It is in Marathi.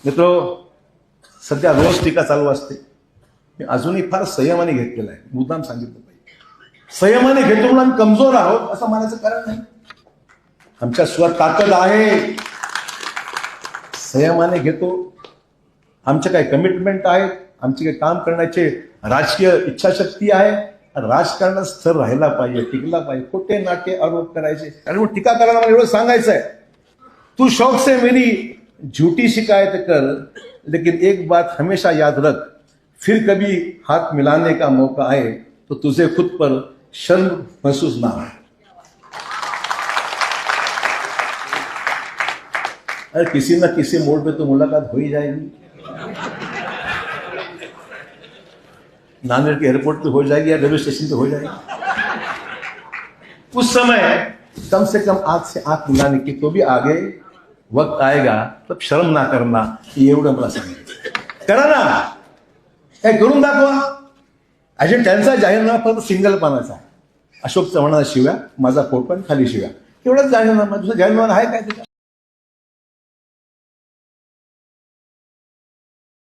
मित्र, सध्या रोज टीका चालू असते. मी अजूनही फार संयमाने घेतलेला आहे, मुद्दाम सांगितलं पाहिजे. संयमाने घेतो म्हणून आम्ही कमजोर आहोत असं म्हणायचं कारण नाही. आमच्या स्वर ताकद आहे, संयमाने घेतो. आमचे काही कमिटमेंट आहेत, आमचे काही काम करण्याचे राजकीय इच्छाशक्ती आहे. राजकारणात स्थिर राहायला पाहिजे, टिकला पाहिजे. खोटे नाटे आरोप करायचे आणि मग टीका करायला मला एवढं सांगायचं आहे, तू शौक से मेरी झूठी शिकायत कर, लेकिन एक बात हमेशा याद रख, फिर कभी हाथ मिलाने का मौका आए तो तुझे खुद पर शर्म महसूस ना हो. अरे किसी न किसी मोड़ पे तो मुलाकात हो ही जाएगी. नांदेड़ के एयरपोर्ट पे हो जाएगी या रेलवे स्टेशन पे हो जाएगी. उस समय कम से कम आंख से आंख मिलाने की तो भी आगे वक्त आएगा, तब शर्म ना करना. एवढं मला सांगितलं. करा ना, काय करून दाखवा. अजून त्यांचा जाहीरनामा फक्त सिंगल पानाचा आहे. अशोक चव्हाणाला शिव्या, माझा फोटो आणि खाली शिव्या, एवढंच जाहीरनामा. दुसरं जाहीरनामा आहे काय त्याचा?